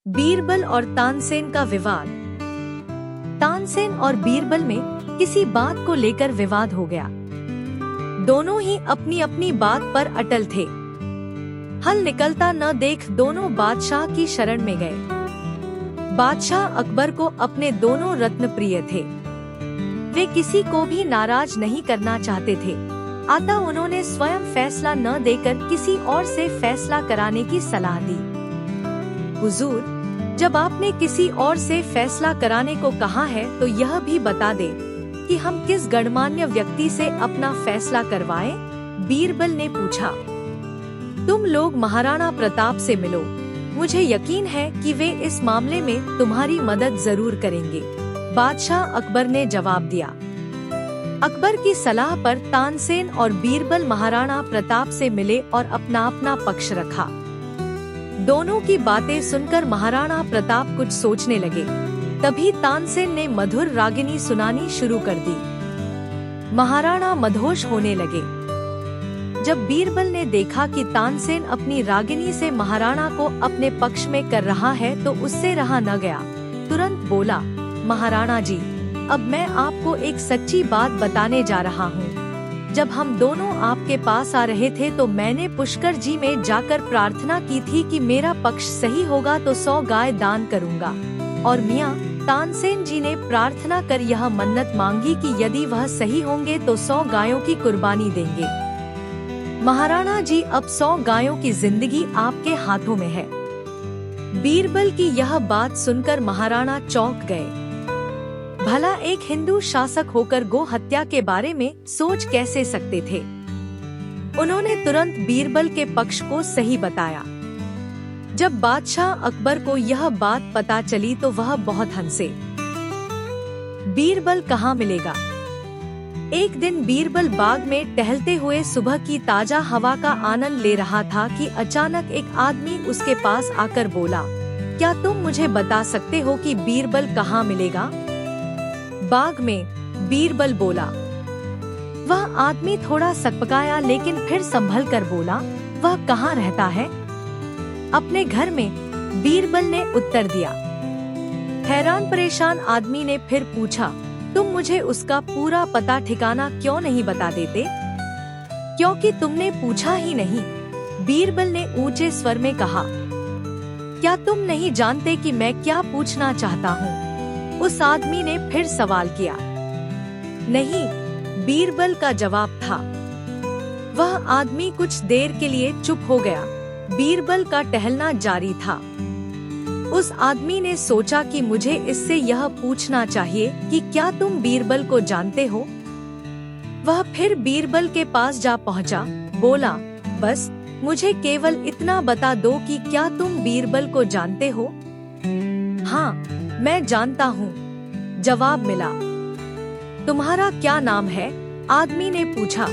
बीरबल और तानसेन का विवाद। तानसेन और बीरबल में किसी बात को लेकर विवाद हो गया। दोनों ही अपनी अपनी बात पर अटल थे। हल निकलता न देख दोनों बादशाह की शरण में गए। बादशाह अकबर को अपने दोनों रत्न प्रिय थे। वे किसी को भी नाराज नहीं करना चाहते थे। अतः उन्होंने स्वयं फैसला न देकर किसी और से फैसला कराने की सलाह दी। हुजूर, जब आपने किसी और से फैसला कराने को कहा है तो यह भी बता दे कि हम किस गणमान्य व्यक्ति से अपना फैसला करवाएं? बीरबल ने पूछा। तुम लोग महाराणा प्रताप से मिलो। मुझे यकीन है कि वे इस मामले में तुम्हारी मदद जरूर करेंगे। बादशाह अकबर ने जवाब दिया। अकबर की सलाह पर तानसेन और बीरबल महाराणा प्रताप से मिले और अपना अपना पक्ष रखा। दोनों की बातें सुनकर महाराणा प्रताप कुछ सोचने लगे। तभी तानसेन ने मधुर रागिनी सुनानी शुरू कर दी। महाराणा मदहोश होने लगे। जब बीरबल ने देखा कि तानसेन अपनी रागिनी से महाराणा को अपने पक्ष में कर रहा है तो उससे रहा न गया। तुरंत बोला, महाराणा जी, अब मैं आपको एक सच्ची बात बताने जा रहा हूँ। जब हम दोनों आपके पास आ रहे थे तो मैंने पुष्कर जी में जाकर प्रार्थना की थी कि मेरा पक्ष सही होगा तो 100 गाय दान करूँगा। और मियाँ तानसेन जी ने प्रार्थना कर यह मन्नत मांगी कि यदि वह सही होंगे तो 100 गायों की कुर्बानी देंगे। महाराणा जी, अब 100 गायों की जिंदगी आपके हाथों में है। बीरबल की यह बात सुनकर महाराणा चौंक गए। भला एक हिंदू शासक होकर गो हत्या के बारे में सोच कैसे सकते थे? उन्होंने तुरंत बीरबल के पक्ष को सही बताया। जब बादशाह अकबर को यह बात पता चली तो वह बहुत हंसे। बीरबल कहाँ मिलेगा? एक दिन बीरबल बाग में टहलते हुए सुबह की ताजा हवा का आनंद ले रहा था कि अचानक एक आदमी उसके पास आकर बोला, क्या तुम मुझे बता सकते हो कि बीरबल कहाँ मिलेगा? बाग में, बीरबल बोला। वह आदमी थोड़ा सकपकाया लेकिन फिर संभल कर बोला, वह कहाँ रहता है? अपने घर में, बीरबल ने उत्तर दिया। हैरान परेशान आदमी ने फिर पूछा, तुम मुझे उसका पूरा पता ठिकाना क्यों नहीं बता देते? क्योंकि तुमने पूछा ही नहीं, बीरबल ने ऊंचे स्वर में कहा। क्या तुम नहीं जानते कि मैं क्या पूछना चाहता हूँ? उस आदमी ने फिर सवाल किया। नहीं, बीरबल का जवाब था। वह आदमी कुछ देर के लिए चुप हो गया। बीरबल का टहलना जारी था। उस आदमी ने सोचा कि मुझे इससे यह पूछना चाहिए कि क्या तुम बीरबल को जानते हो? वह फिर बीरबल के पास जा पहुंचा, बोला, बस मुझे केवल इतना बता दो कि क्या तुम बीरबल को जानते हो? हाँ, मैं जानता हूँ, जवाब मिला। तुम्हारा क्या नाम है? आदमी ने पूछा।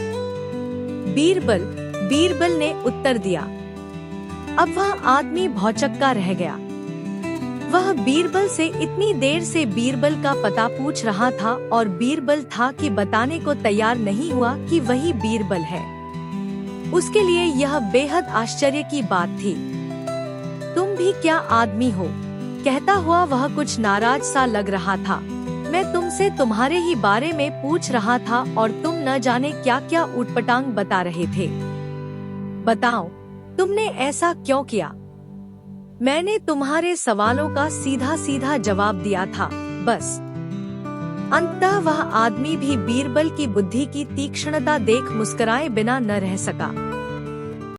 बीरबल ने उत्तर दिया। अब वह आदमी भौचक्का रह गया। वह बीरबल से इतनी देर से बीरबल का पता पूछ रहा था और बीरबल था कि बताने को तैयार नहीं हुआ कि वही बीरबल है। उसके लिए यह बेहद आश्चर्य की बात थी। तुम भी क्या आदमी हो? कहता हुआ वह कुछ नाराज सा लग रहा था। मैं तुमसे तुम्हारे ही बारे में पूछ रहा था और तुम न जाने क्या क्या ऊटपटांग बता रहे थे। बताओ, तुमने ऐसा क्यों किया? मैंने तुम्हारे सवालों का सीधा सीधा जवाब दिया था, बस। अंततः वह आदमी भी बीरबल की बुद्धि की तीक्ष्णता देख मुस्कुराए बिना न रह सका।